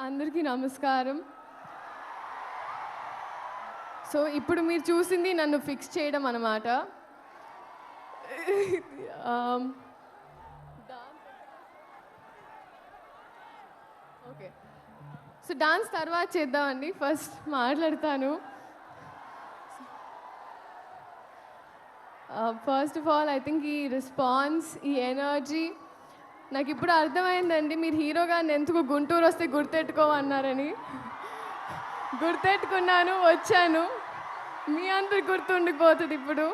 అందరికీ నమస్కారం. సో ఇప్పుడు మీరు చూసింది నన్ను ఫిక్స్ చేయడం అన్నమాట. ఓకే. సో డాన్స్ తర్వాత చేద్దామండి. ఫస్ట్ మాట్లాడతాను. First of all I think ఈ రెస్పాన్స్, ఈ ఎనర్జీ నాకు ఇప్పుడు అర్థమైందండి. మీరు హీరో గారిని ఎందుకు గుంటూరు వస్తే గుర్తెట్టుకోమన్నారని. గుర్తెట్టుకున్నాను, వచ్చాను. మీ అందరు గుర్తుండిపోతుంది ఇప్పుడు.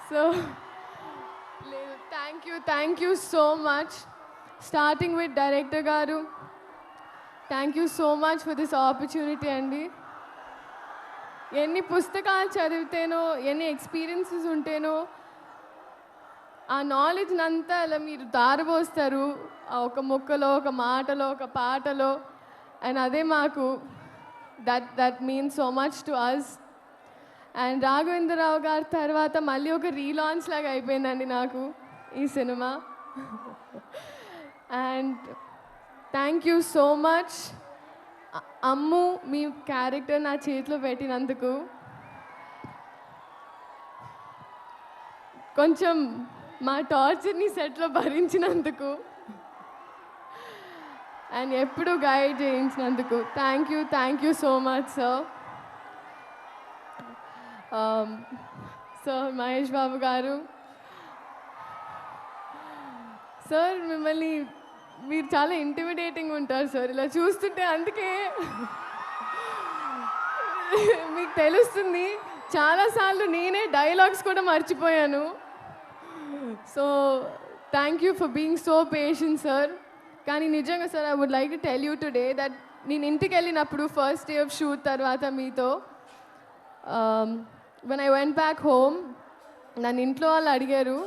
సో లేదు, thank you so much. Starting with director గారు, thank you so much for this opportunity అండి. ఎన్ని పుస్తకాలు చదివితేనో, ఎన్ని ఎక్స్పీరియన్సెస్ ఉంటేనో ఆ నాలెడ్జ్ అంతా అలా మీరు దారబోస్తారు ఒక ముక్కలో, ఒక మాటలో, ఒక పాటలో. అండ్ అదే మాకు that means so much to us. And Raghavendra Rao గారి తర్వాత మళ్ళీ ఒక రీలాంచ్ లాగా అయిపోయిందండి నాకు ఈ సినిమా. And thank you so much Ammu, మీ క్యారెక్టర్ నా చేతిలో పెట్టినందుకు. కొంచెం మా టార్చర్ని సెట్లో భరించినందుకు అండ్ ఎప్పుడు గైడ్ చేయించినందుకు thank you so much sir. Sir Mahesh Babu గారు, సార్ మిమ్మల్ని మీరు చాలా ఇంటిమిడేటింగ్ ఉంటారు సార్. ఇలా చూస్తుంటే అందుకే మీకు తెలుస్తుంది. చాలాసార్లు నేనే డైలాగ్స్ కూడా మర్చిపోయాను. So thank you for being so patient sir. కానీ నిజంగా sir I would like to tell you today that నేను ఇంటికి వెళ్ళినప్పుడు ఫస్ట్ డే ఆఫ్ షూట్ తర్వాత మీతో when I went back home, నన్ను ఇంట్లో వాళ్ళు అడిగారు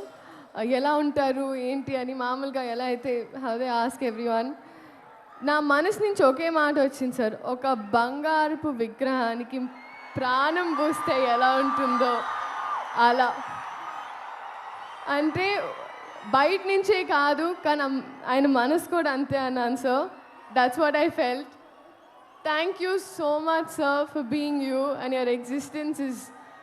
ఎలా ఉంటారు ఏంటి అని. మామూలుగా ఎలా అయితే అదే ఆస్క్ ఎవ్రీవన్. నా మనసు నుంచి ఒకే మాట వచ్చింది సార్, ఒక బంగారపు విగ్రహానికి ప్రాణం పోస్తే ఎలా ఉంటుందో అలా. అంటే బయట నుంచే కాదు, కానీ ఆయన మనసు కూడా అంతే అన్నాను sir. That's what I felt. Thank you so much sir for being you and your existence is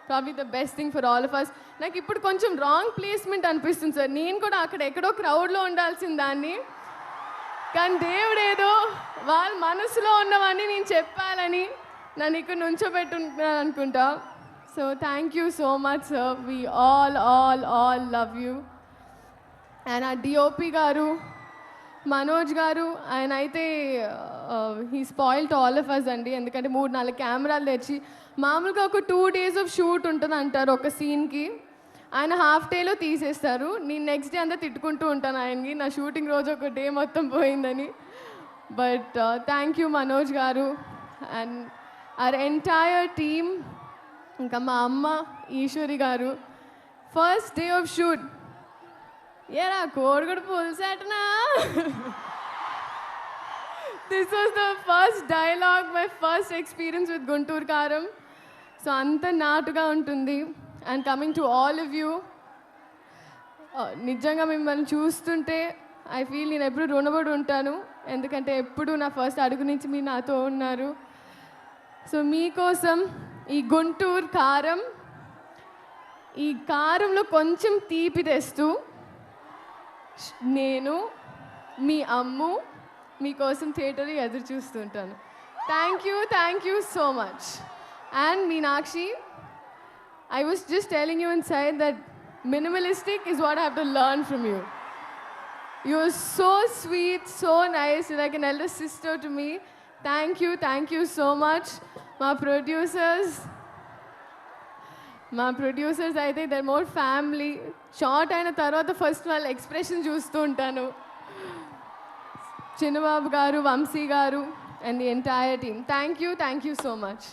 probably the best thing for all of us. నాకు ఇప్పుడు కొంచెం రాంగ్ ప్లేస్మెంట్ అనిపిస్తుంది సార్. నేను కూడా అక్కడ ఎక్కడో క్రౌడ్లో ఉండాల్సిన దాన్ని, కానీ దేవుడు ఏదో వాళ్ళ మనసులో ఉన్నవన్నీ నేను చెప్పాలని నన్ను ఇక్కడ నుంచోబెట్టుకుంటున్నాను అనుకుంటా. So thank you so much sir. We all love you. And ఆ డిఓపి గారు మనోజ్ గారు, ఆయన అయితే he spoiled all of us అండి. ఎందుకంటే 3-4 కెమెరాలు తెచ్చి మామూలుగా ఒక 2 days ఆఫ్ షూట్ ఉంటుంది అంటారు ఒక సీన్కి, ఆయన హాఫ్ డేలో తీసేస్తారు. నేను నెక్స్ట్ డే అంతా తిట్టుకుంటూ ఉంటాను ఆయనకి, నా షూటింగ్ రోజు ఒక డే మొత్తం పోయిందని. బట్ థ్యాంక్ యూ మనోజ్ గారు అండ్ అవర్ ఎంటైర్ టీమ్. ఇంకా మా అమ్మ ఈశ్వరి గారు, ఫస్ట్ డే ఆఫ్ షూట్ ఏరా కోడిగుడు పులిసేటనా. This was the first dialogue, my first experience with Guntur Karam. So అంత నాటుగా ఉంటుంది. And coming to all of you, నిజంగా మిమ్మల్ని చూస్తుంటే ఐ ఫీల్ నేను ఎప్పుడు రుణపడి ఉంటాను. ఎందుకంటే ఎప్పుడు నా ఫస్ట్ అడుగు నుంచి మీరు నాతో ఉన్నారు. సో మీకోసం ఈ గుంటూరు కారం, ఈ కారంలో కొంచెం తీపి తెస్తూ నేను మీ అమ్ము మీకోసం థియేటర్లో ఎదురు చూస్తుంటాను. Thank you so much. And Meenakshi, I was just telling you inside that minimalistic is what I have to learn from you. You're so sweet, so nice. You're like an elder sister to me. Thank you so much. My producers అయితే they're more family. Short అయిన తర్వాత first వాళ్ళ expression చూస్తూ ఉంటాను. చిన్నబాబు గారు, వంశీ గారు and the entire team, thank you so much.